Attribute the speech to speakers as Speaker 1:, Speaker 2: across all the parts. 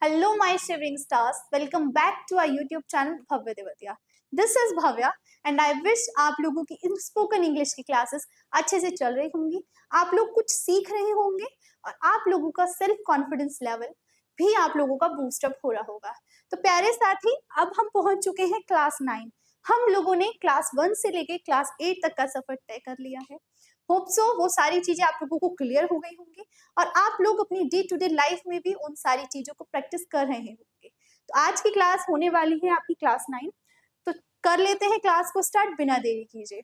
Speaker 1: Hello, my shivering stars. Welcome back to our YouTube channel Bhavya Devatia. This is Bhavya and I wish आप लोगों की spoken English की classes अच्छे से चल रही होंगी, आप लोग कुछ सीख रहे होंगे और आप लोगों का सेल्फ कॉन्फिडेंस लेवल भी आप लोगों का बूस्टअप हो रहा होगा। तो प्यारे साथी, अब हम पहुंच चुके हैं क्लास 9। हम लोगों ने क्लास 1 से लेके क्लास 8 तक का सफर तय कर लिया है। होप सो वो सारी चीजें आप लोगों को क्लियर हो गई होंगी और आप लोग अपनी डे टू डे लाइफ में भी उन सारी चीजों को प्रैक्टिस कर रहे होंगे। तो आज की क्लास होने वाली है आपकी क्लास 9। तो कर लेते हैं क्लास को स्टार्ट बिना देरी कीजिए।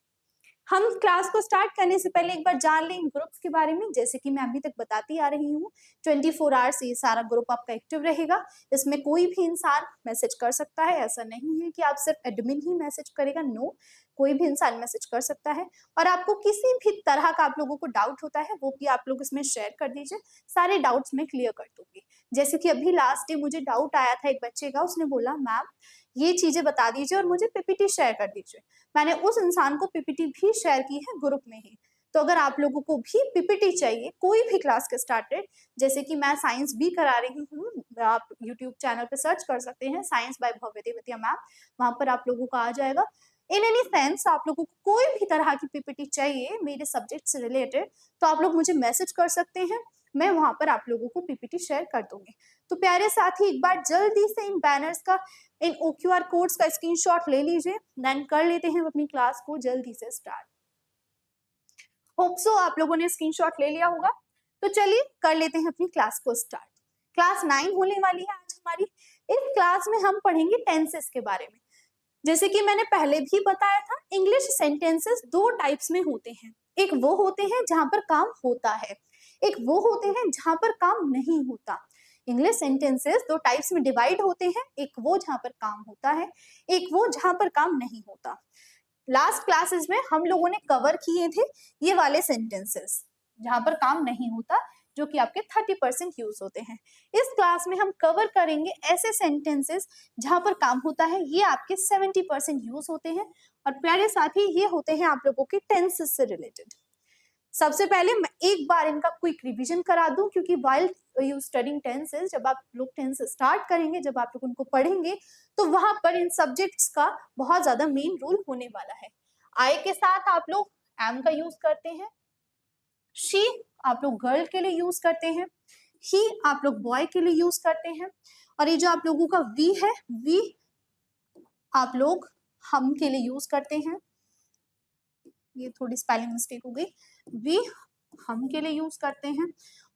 Speaker 1: हम क्लास को स्टार्ट करने से पहले एक बार जान लें ग्रुप्स के बारे में। जैसे कि मैं अभी तक बताती आ रही हूँ, 24 आवर्स ये सारा ग्रुप आपका एक्टिव रहेगा। इसमें कोई भी इंसान मैसेज कर सकता है, ऐसा नहीं है कि आप सिर्फ एडमिन ही मैसेज करेगा। नो, कोई भी इंसान मैसेज कर सकता है। और आपको किसी भी तरह का आप लोगों को डाउट होता है वो भी आप लोग इसमें शेयर कर दीजिए, सारे डाउट्स मैं क्लियर कर दूंगी। जैसे कि अभी लास्ट डे मुझे डाउट आया था एक बच्चे का, उसने बोला मैम ये चीजें बता दीजिए और मुझे पीपीटी शेयर कर दीजिए। मैंने उस इंसान को पीपीटी भी शेयर की है ग्रुप में ही। तो अगर आप लोगों को भी पीपीटी चाहिए कोई भी क्लास के स्टार्टेड, जैसे कि मैं साइंस भी करा रही हूँ, आप यूट्यूब चैनल पे सर्च कर सकते हैं science by Bhavya Tewatia ma'am, वहां पर आप लोगों का आ जाएगा। इन एनी सेंस आप लोगों को कोई भी तरह की पीपीटी चाहिए मेरे सब्जेक्ट से रिलेटेड, तो आप लोग मुझे मैसेज कर सकते हैं, मैं वहां पर आप लोगों को पीपीटी शेयर कर दूंगी। तो प्यारे साथी, एक बार जल्दी से इन बैनर्स का, इन OQR कोड्स का स्क्रीनशॉट ले लीजिए, देन कर लेते हैं अपनी क्लास को जल्दी से स्टार्ट। होप सो आप लोगों ने स्क्रीनशॉट ले लिया होगा। तो चलिए कर लेते हैं अपनी क्लास को स्टार्ट। क्लास 9 होने वाली है आज हमारी। इस क्लास में हम पढ़ेंगे टेंसेस के बारे में। जैसे कि मैंने पहले भी बताया था, इंग्लिश सेंटेंसेस दो टाइप्स में होते हैं। एक वो होते हैं जहां पर काम होता है, एक वो होते हैं जहां पर काम नहीं होता। इंग्लिश सेंटेंसेस दो टाइप्स में डिवाइड होते हैं, एक वो जहां पर काम होता है, एक वो जहां पर काम नहीं होता। लास्ट क्लासेस में हम लोगों ने कवर किए थे ये वाले सेंटेंसेस जहां पर काम नहीं होता, जो कि आपके 30% यूज होते हैं। इस क्लास में हम कवर करेंगे ऐसे सेंटेंसेस जहां पर काम होता है, ये आपके 70% यूज होते हैं। और प्यारे साथी, ये होते हैं आप लोगों के टेंसेस से रिलेटेड। सबसे पहले मैं एक बार इनका क्विक रिवीजन करा दूं, क्योंकि वाइल यू स्टडिंग टेंसेस, जब आप लोग टेंस स्टार्ट करेंगे, जब आप लोग उनको पढ़ेंगे, तो वहां पर इन सब्जेक्ट्स का बहुत ज्यादा मेन रोल होने वाला है। आई के साथ आप लोग एम का यूज करते हैं, शी आप लोग गर्ल के लिए यूज करते हैं, ही आप लोग बॉय के लिए यूज करते हैं, और ये जो आप लोगों का वी है, वी आप लोग हम के लिए यूज करते हैं। ये थोड़ी स्पेलिंग मिस्टेक हो गई। वी हम के लिए यूज करते हैं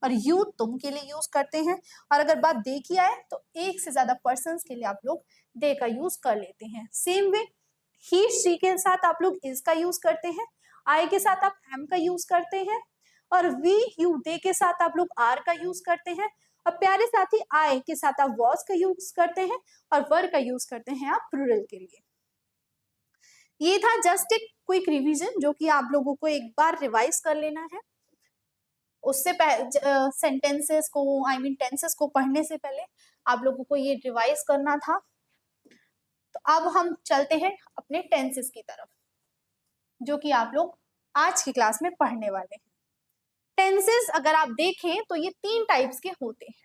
Speaker 1: और यू तुम के लिए यूज करते हैं। और अगर बात दे की आए तो एक से ज्यादा पर्सन्स के लिए आप लोग दे का यूज कर लेते हैं। सेम वे ही शी के साथ आप लोग इज का यूज करते हैं, आई के साथ आप एम का यूज करते हैं, और वी यू दे के साथ आप लोग आर का यूज करते हैं। और प्यारे साथी, आई के साथ आप वॉज का यूज करते हैं और वर का यूज करते हैं आप प्लूरल के लिए। ये था जस्ट एक क्विक रिवीजन जो कि आप लोगों को एक बार रिवाइज कर लेना है। उससे सेंटेंसेस को, आई मीन टेंसेस को पढ़ने से पहले आप लोगों को ये रिवाइज करना था। तो अब हम चलते हैं अपने टेंसेस की तरफ, जो कि आप लोग आज की क्लास में पढ़ने वाले हैं। टेंसेस अगर आप देखें तो ये 3 टाइप्स के होते हैं।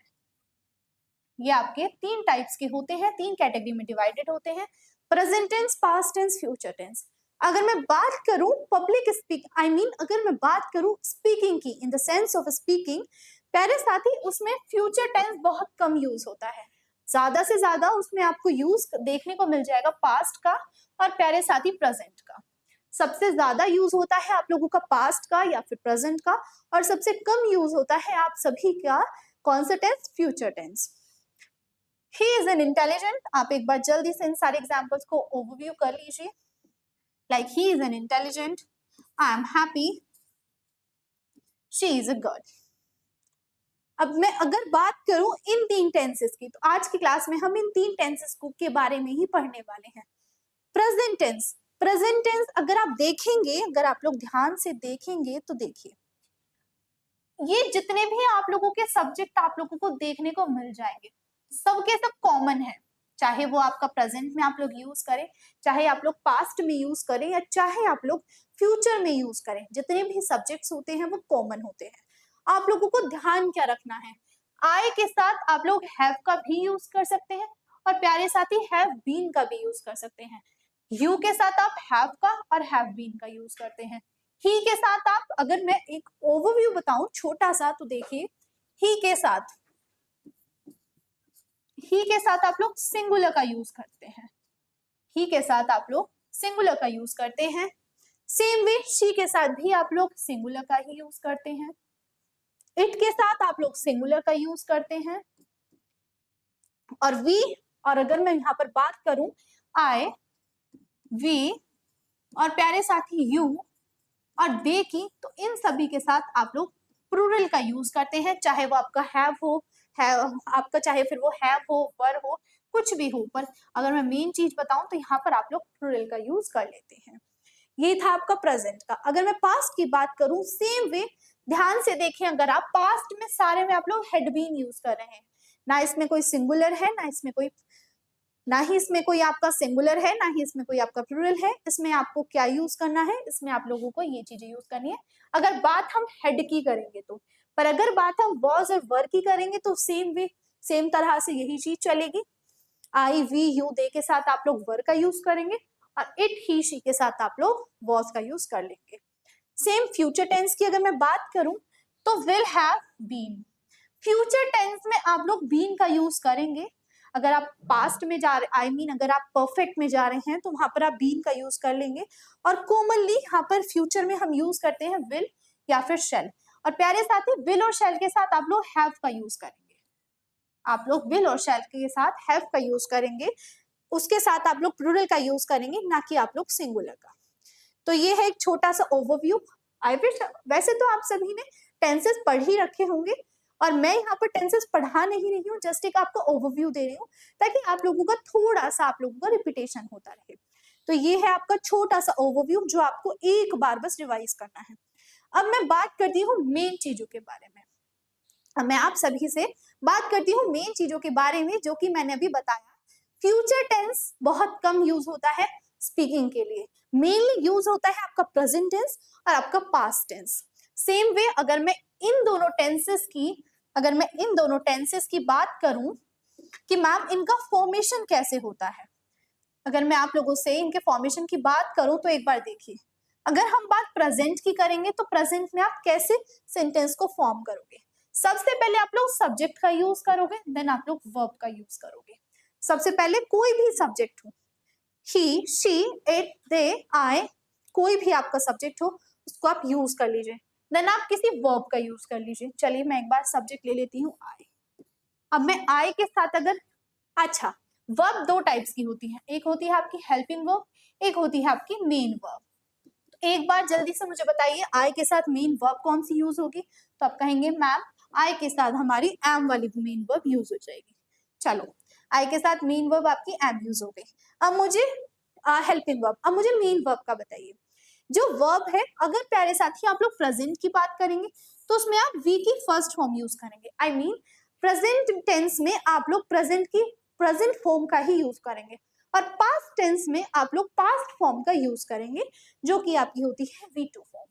Speaker 1: ये आपके 3 टाइप्स के होते हैं, 3 कैटेगरी में डिवाइडेड होते हैं। Present tense, past tense, future tense. अगर मैं बात करूं पब्लिक स्पीक, आई मीन अगर मैं बात करूं स्पीकिंग की, in the sense of speaking, प्यारे साथी, उसमें फ्यूचर टेंस बहुत कम यूज होता है। ज्यादा से ज्यादा उसमें आपको यूज देखने को मिल जाएगा पास्ट का और प्यारे साथी प्रेजेंट का। सबसे ज्यादा यूज होता है आप लोगों का पास्ट का या फिर प्रेजेंट का, और सबसे कम यूज होता है आप सभी का कौन सा tense, future tense. He is an intelligent, आप एक बार जल्दी से इन सारे एग्जाम्पल्स को ओवरव्यू कर लीजिए। Like he is an intelligent, I am happy, she is a girl. अब मैं अगर बात करूं इन 3 टेंसेस की, तो आज की क्लास में हम इन 3 टेंसेस को के बारे में ही पढ़ने वाले हैं। प्रेजेंट टेंस, प्रेजेंट टेंस अगर आप देखेंगे, अगर आप लोग ध्यान से देखेंगे तो देखिए, ये जितने भी आप लोगों के सब्जेक्ट आप लोगों को देखने को मिल जाएंगे, सबके सब कॉमन है। चाहे वो आपका प्रेजेंट में आप लोग यूज करें, चाहे आप लोग पास्ट में यूज करें, या चाहे आप लोग फ्यूचर में यूज करें, जितने भी सब्जेक्ट्स होते हैं वो कॉमन होते हैं। आप लोगों को ध्यान क्या रखना है, आई के साथ आप लोग हैव का भी यूज कर सकते हैं और प्यारे साथी हैव बीन का भी यूज कर सकते हैं। यू के साथ आप हैव का और हैव बीन का यूज करते हैं। ही के साथ आप, अगर मैं एक ओवरव्यू बताऊं छोटा सा, तो देखिए ही के साथ आप लोग सिंगुलर का यूज करते हैं। ही के साथ आप लोग सिंगुलर का यूज करते हैं। सेम वे शी के साथ भी आप लोग सिंगुलर का ही यूज करते हैं। इट के साथ आप लोग सिंगुलर का यूज करते हैं। और वी, और अगर मैं यहां पर बात करूं आई, वी और प्यारे साथी यू और दे की, तो इन सभी के साथ आप लोग प्लूरल का यूज करते हैं, चाहे वो आपका हैव हो, आपका चाहे फिर वो हैव हो, वर हो, कुछ भी हो। पर अगर मैं मेन चीज बताऊं तो यहाँ पर आप लोग प्लूरल का यूज कर लेते हैं। ये था आपका प्रेजेंट का। अगर मैं पास्ट की बात करूं, सेम वे, ध्यान से देखें, अगर आप पास्ट में सारे में आप लोग हैड बीन यूज कर रहे हैं, ना इसमें कोई सिंगुलर है, ना ही इसमें कोई आपका सिंगुलर है, ना ही इसमें कोई आपका प्लूरल है। इसमें आपको क्या यूज करना है, इसमें आप लोगों को ये चीजें यूज करनी है अगर बात हम हेड की करेंगे तो। पर अगर बात हम वॉज और वर की करेंगे तो सेम वे, सेम तरह से यही चीज चलेगी। आई, वी, यू, दे के साथ आप लोग वर का यूज करेंगे और इट, ही, शी के साथ आप लोग वॉज का यूज कर लेंगे। सेम फ्यूचर टेंस की अगर मैं बात करूं तो will have been. Future tense में आप लोग बीन का यूज करेंगे। अगर आप पास्ट में जा रहे, आई मीन अगर आप परफेक्ट में जा रहे हैं तो वहां पर आप बीन का यूज कर लेंगे। और कॉमनली यहाँ पर फ्यूचर में हम यूज करते हैं विल या फिर शेल। और प्यारे साथी, विल और शेल के साथ आप लोग हैव का यूज करेंगे। आप लोग विल और शेल के साथ हैव का यूज करेंगे, उसके साथ आप लोग प्लूरल का यूज करेंगे, ना कि आप लोग सिंगुलर का। तो ये है एक छोटा सा ओवरव्यू। आई विश, वैसे तो आप सभी ने टेंसेस पढ़ ही रखे होंगे और मैं यहाँ पर टेंसेस पढ़ा नहीं रही हूँ, जस्ट एक आपको ओवरव्यू दे रही हूँ ताकि आप लोगों का थोड़ा सा, आप लोगों का रिपीटेशन होता रहे। तो ये है आपका छोटा सा ओवरव्यू जो आपको एक बार बस रिवाइज करना है। अब मैं बात करती हूँ मेन चीजों के बारे में। अब मैं आप सभी से बात करती हूँ मेन चीजों के बारे में जो कि मैंने अभी बताया। फ्यूचर टेंस बहुत कम यूज होता है स्पीकिंग के लिए, मेनली यूज होता है आपका प्रेजेंट टेंस और आपका पास्ट टेंस। सेम वे अगर मैं इन दोनों टेंसेस की बात करूं कि मैम इनका फॉर्मेशन कैसे होता है, अगर मैं आप लोगों से इनके फॉर्मेशन की बात करूं तो एक बार देखिए। अगर हम बात प्रेजेंट की करेंगे तो प्रेजेंट में आप कैसे सेंटेंस को फॉर्म करोगे? सबसे पहले आप लोग सब्जेक्ट का यूज करोगे, देन आप लोग वर्ब का यूज करोगे। सबसे पहले कोई भी सब्जेक्ट हो, ही, शी, इट, दे, आई, कोई भी आपका सब्जेक्ट हो उसको आप यूज कर लीजिए। देन आप किसी वर्ब का यूज कर लीजिए। चलिए मैं एक बार सब्जेक्ट ले लेती हूँ आई। अब मैं आई के साथ अगर, अच्छा, वर्ब दो टाइप्स की होती है, एक होती है आपकी हेल्पिंग वर्ब, एक होती है आपकी मेन वर्ब। तो एक बार जल्दी से मुझे बताइए आई के साथ मेन वर्ब कौन सी यूज होगी? तो आप कहेंगे मैम आई के साथ हमारी एम वाली मेन वर्ब यूज हो जाएगी। चलो, आई के साथ मेन वर्ब आपकी एम यूज हो गई। अब मुझे हेल्पिंग वर्ब, अब मुझे मेन वर्ब का बताइए। जो वर्ब है, अगर प्यारे साथी आप लोग प्रेजेंट की बात करेंगे तो उसमें आप वी की फर्स्ट फॉर्म यूज करेंगे। आई मीन प्रेजेंट टेंस में आप लोग प्रेजेंट फॉर्म का ही यूज करेंगे और पास्ट टेंस में आप लोग पास्ट फॉर्म का यूज करेंगे जो कि आपकी होती है V2 फॉर्म।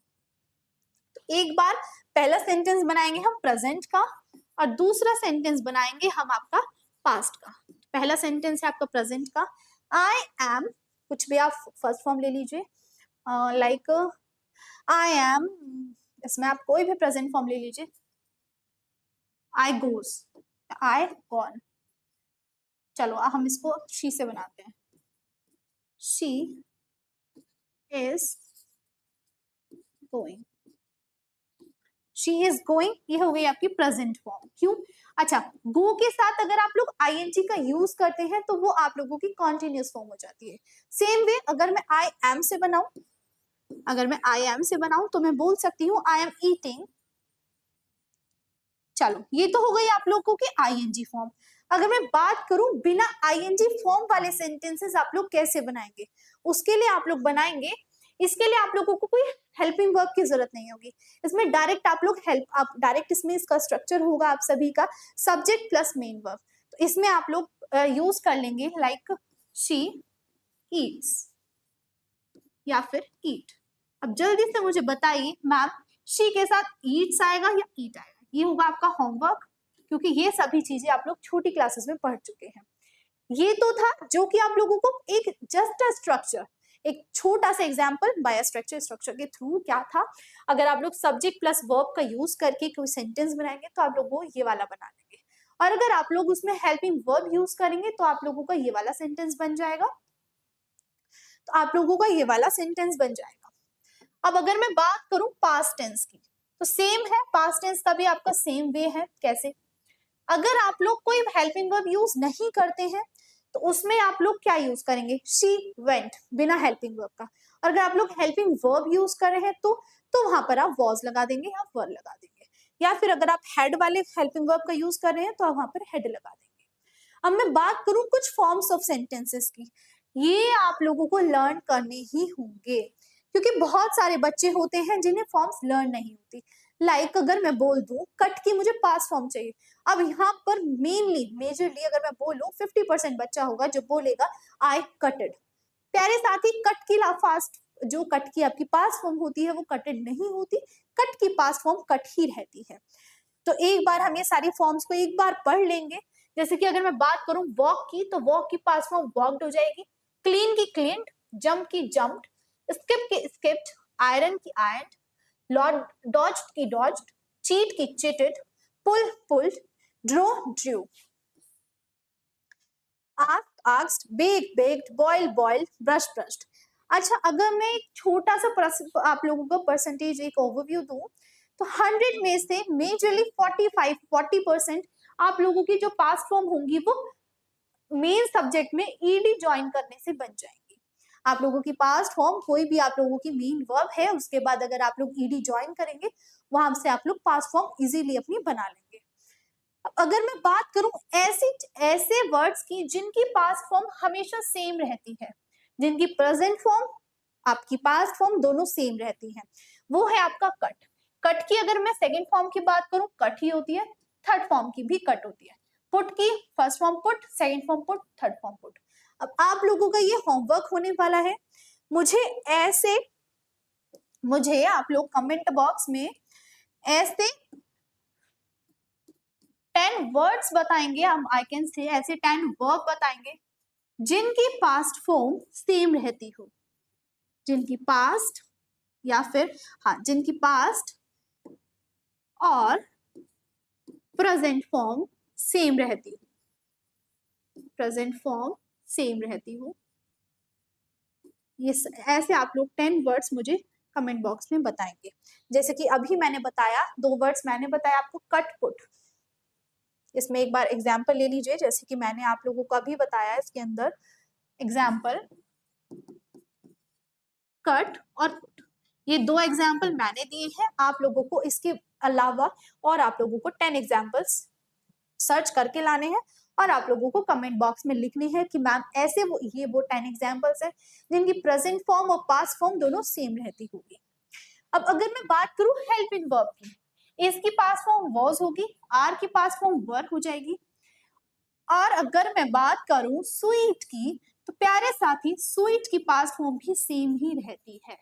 Speaker 1: तो एक बार पहला सेंटेंस बनाएंगे हम प्रेजेंट का और दूसरा सेंटेंस बनाएंगे हम आपका पास्ट का। पहला सेंटेंस है आपका प्रेजेंट का, आई एम, कुछ भी आप फर्स्ट फॉर्म ले लीजिए, लाइक आई एम, इसमें आप कोई भी प्रेजेंट फॉर्म ले लीजिए। आई गोज, आई गॉन। चलो हम इसको शी से बनाते हैं। She is going, she is going, ये हो गई आपकी प्रेजेंट फॉर्म। क्यों? अच्छा, गो के साथ अगर आप लोग आईएनजी का यूज करते हैं तो वो आप लोगों की कॉन्टिन्यूस फॉर्म हो जाती है। सेम वे अगर मैं आई एम से बनाऊं, तो मैं बोल सकती हूँ आई एम ईटिंग। चलो, ये तो हो गई आप लोगों की आईएनजी फॉर्म। अगर मैं बात करूं बिना आईएनजी फॉर्म वाले सेंटेंसेस आप लोग कैसे बनाएंगे, उसके लिए आप लोग बनाएंगे, इसके लिए आप लोगों को कोई हेल्पिंग वर्ब की जरूरत नहीं होगी। इसमें डायरेक्ट आप लोग डायरेक्ट इसमें इसका स्ट्रक्चर होगा आप सभी का सब्जेक्ट प्लस मेन वर्ब। तो इसमें आप लोग यूज कर लेंगे लाइक शी ईट्स या फिर ईट। अब जल्दी से मुझे बताइए मैम, शी के साथ ईट्स आएगा या ईट आएगा? ये होगा आपका होमवर्क। क्योंकि ये सभी चीजें आप लोग छोटी क्लासेस में पढ़ चुके हैं। ये तो था जो कि आप लोगों को एक जस्ट अ स्ट्रक्चर, एक छोटा सा एग्जाम्पल बाय स्ट्रक्चर, स्ट्रक्चर के थ्रू क्या था, अगर आप लोग सब्जेक्ट प्लस वर्ब का यूज करके कोई सेंटेंस बनाएंगे तो आप लोगों को ये वाला बना लेंगे, और अगर आप लोग उसमें हेल्पिंग वर्ब यूज करेंगे तो आप लोगों का ये वाला सेंटेंस बन जाएगा, तो आप लोगों का ये वाला सेंटेंस बन जाएगा। अब अगर मैं बात करूं पास्ट टेंस की, तो सेम है, पास्ट टेंस का भी आपका सेम वे है। कैसे? अगर आप लोग कोई हेल्पिंग वर्ब यूज नहीं करते हैं तो उसमें आप लोग क्या यूज करेंगे? शी वेंट, बिना हेल्पिंग वर्ब का। और अगर आप लोग हेल्पिंग वर्ब यूज कर रहे हैं तो वहां पर आप वॉज लगा देंगे या वर लगा देंगे, या फिर अगर आप हेड वाले हेल्पिंग वर्ब का यूज कर रहे हैं तो आप वहां पर हेड लगा देंगे। अब मैं बात करूं कुछ फॉर्म्स ऑफ सेंटेंसेस की, ये आप लोगों को लर्न करने ही होंगे, क्योंकि बहुत सारे बच्चे होते हैं जिन्हें फॉर्म्स लर्न नहीं होती। लाइक अगर मैं बोल दूं कट की मुझे पास फॉर्म चाहिए, अब यहाँ पर मेजरली अगर मैं बोलूं 50% बच्चा होगा जो बोलेगा आई कटेड। प्यारे साथी, कट की फास्ट जो कट की आपकी पास फॉर्म होती है वो कटेड नहीं होती, कट की पास फॉर्म कट ही रहती है। तो एक बार हम ये सारी फॉर्म्स को एक बार पढ़ लेंगे। जैसे कि अगर मैं बात करूं वॉक की, तो वॉक की पास फॉर्म वॉकड हो जाएगी, क्लीन की क्लीन्ड, जंप की जंप्ड, स्किप की स्किप्ड, आयरन की आयरन, डॉज्ड की डॉज्ड, चीट की cheated, pull pulled, draw drew, asked asked, bake baked, boil boiled, brush brushed. अच्छा, अगर मैं एक छोटा सा आप लोगों को परसेंटेज एक ओवरव्यू दूं, तो 100 में से मेजरली 40% आप लोगों की जो पास्ट फॉर्म होंगी वो मेन सब्जेक्ट में ईडी ज्वाइन करने से बन जाएंगी। आप लोगों की पास्ट फॉर्म कोई भी आप लोगों की मेन वर्ब है, उसके बाद अगर आप लोग ईडी ज्वाइन करेंगे वहां से आप लोग पास्ट फॉर्म इजीली अपनी बना लेंगे। अगर मैं बात करूं ऐसे वर्ड्स की जिनकी पास्ट फॉर्म हमेशा सेम रहती है, जिनकी प्रेजेंट फॉर्म आपकी पास्ट फॉर्म दोनों सेम रहती है, वो है आपका कट। कट की अगर मैं सेकंड फॉर्म की बात करूं कट ही होती है, थर्ड फॉर्म की भी कट होती है। पुट की first form put, second form put, third form put. अब आप लोगों का ये होमवर्क होने वाला है, मुझे आप लोग कमेंट बॉक्स में ऐसे 10 वर्ड्स बताएंगे, हम आई कैन से ऐसे 10 वर्ब बताएंगे जिनकी पास्ट फॉर्म सेम रहती हो, जिनकी पास्ट या फिर जिनकी पास्ट और प्रेजेंट फॉर्म सेम रहती हो, प्रेजेंट फॉर्म सेम रहती हो। ये ऐसे आप लोग 10 वर्ड्स मुझे कमेंट बॉक्स में बताएंगे। जैसे कि अभी मैंने बताया, 2 वर्ड्स मैंने बताया आपको, कट पुट। इसमें एक बार एग्जाम्पल ले लीजिए, जैसे कि मैंने आप लोगों को अभी बताया इसके अंदर एग्जाम्पल कट और पुट, ये 2 एग्जाम्पल मैंने दिए हैं। आप लोगों को इसके अलावा और आप लोगों को 10 एग्जाम्पल्स सर्च करके लाने हैं और आप लोगों को कमेंट बॉक्स में लिखनी है कि मैम ऐसे वो 10 एग्जाम्पल्स है जिनकी प्रेजेंट फॉर्म और पास्ट फॉर्म दोनों सेम रहती होगी। अब अगर मैं बात करूं हेल्पिंग वर्ब की, इसकी पास्ट फॉर्म वॉज होगी, आर की पास्ट फॉर्म वर हो जाएगी। और अगर मैं बात करूं स्वीट की, तो प्यारे साथी स्वीट की पास्ट फॉर्म भी सेम ही रहती है।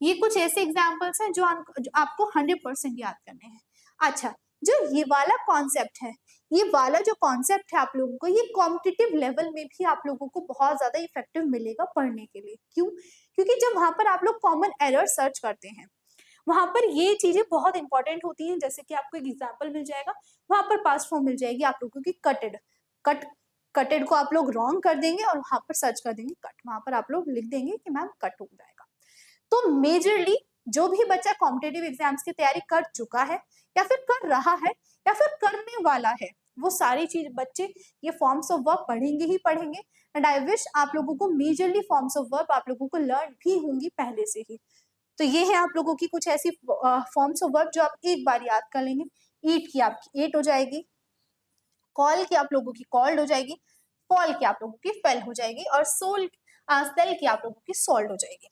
Speaker 1: ये कुछ ऐसे एग्जाम्पल्स हैं जो आपको 100% याद करने हैं। अच्छा, जो ये वाला कॉन्सेप्ट है, ये वाला जो कॉन्सेप्ट है आप लोगों को, ये कॉम्पिटिटिव लेवल में भी आप लोगों को बहुत ज्यादा इफेक्टिव मिलेगा पढ़ने के लिए। क्यों? क्योंकि जब वहां पर आप लोग कॉमन एरर सर्च करते हैं, वहां पर ये चीजें बहुत इंपॉर्टेंट होती हैं। जैसे कि आपको एक एग्जाम्पल मिल जाएगा, वहां पर पास्ट फॉर्म मिल जाएगी आप लोगों की कटेड, कटेड को आप लोग रॉन्ग कर देंगे और वहां पर सर्च कर देंगे कट, वहां पर आप लोग लिख देंगे कि मैम कट हो जाएगा। तो मेजरली जो भी बच्चा कॉम्पिटेटिव एग्जाम्स की तैयारी कर चुका है या फिर कर रहा है या फिर करने वाला है, वो सारी चीज बच्चे ये फॉर्म्स ऑफ वर्ब पढ़ेंगे ही पढ़ेंगे। एंड आई विश आप लोगों को मेजरली फॉर्म्स ऑफ वर्ब आप लोगों को लर्न भी होंगी पहले से ही। तो ये है आप लोगों की कुछ ऐसी फॉर्म्स ऑफ वर्ब जो आप एक बार याद कर लेंगे। ईट की आपकी एट हो जाएगी, कॉल की आप लोगों की कॉल्ड हो जाएगी, फॉल की आप लोगों की फेल हो जाएगी, और सेल की आप लोगों की सोल्ड हो जाएगी।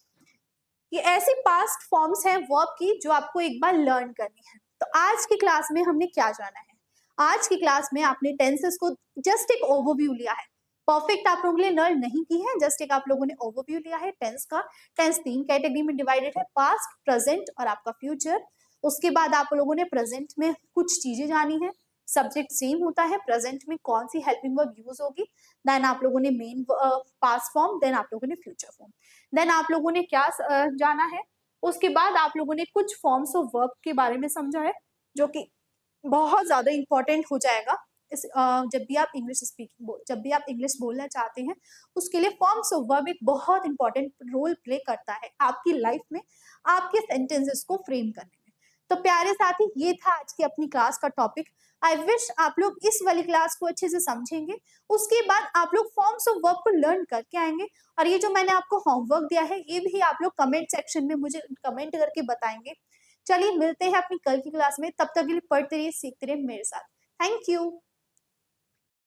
Speaker 1: ये ऐसी पास्ट फॉर्म्स हैं वर्ब की जो आपको एक बार लर्न करनी है। तो आज की क्लास में हमने क्या जाना है? आज की क्लास में आपने टेंसेस को जस्ट एक ओवरव्यू लिया है, परफेक्ट आप लोगों ने लर्न नहीं की है, जस्ट एक आप लोगों ने ओवरव्यू लिया है टेंस का। टेंस 3 कैटेगरी में डिवाइडेड है, पास्ट, प्रेजेंट और आपका फ्यूचर। उसके बाद आप लोगों ने प्रेजेंट में कुछ चीजें जानी है, सब्जेक्ट सेम होता है, प्रेजेंट में कौन सी हेल्पिंग वर्ब यूज होगी, देन आप लोगों ने मेन पास्ट फॉर्म, देन आप लोगों ने फ्यूचर फॉर्म, देन आप लोगों ने क्या जाना है, उसके बाद आप लोगों ने कुछ फॉर्म्स ऑफ वर्ब के बारे में समझा है जो कि बहुत ज्यादा इंपॉर्टेंट हो जाएगा जब भी आप जब भी आप इंग्लिश बोलना चाहते हैं, उसके लिए फॉर्म्स ऑफ वर्ब एक बहुत इंपॉर्टेंट रोल प्ले करता है आपकी लाइफ में, आपके सेंटेंसेस को फ्रेम करने में। तो प्यारे साथी, ये था आज की अपनी क्लास का टॉपिक। आई विश आप लोग इस वाली क्लास को अच्छे से समझेंगे, उसके बाद आप लोग फॉर्म्स ऑफ वर्ब को लर्न करके आएंगे, और ये जो मैंने आपको होमवर्क दिया है ये भी आप लोग कमेंट सेक्शन में मुझे कमेंट करके बताएंगे। चलिए मिलते हैं अपनी कल की क्लास में, तब तक के लिए पढ़ते रहिए, सीखते रहिए मेरे साथ। Thank you.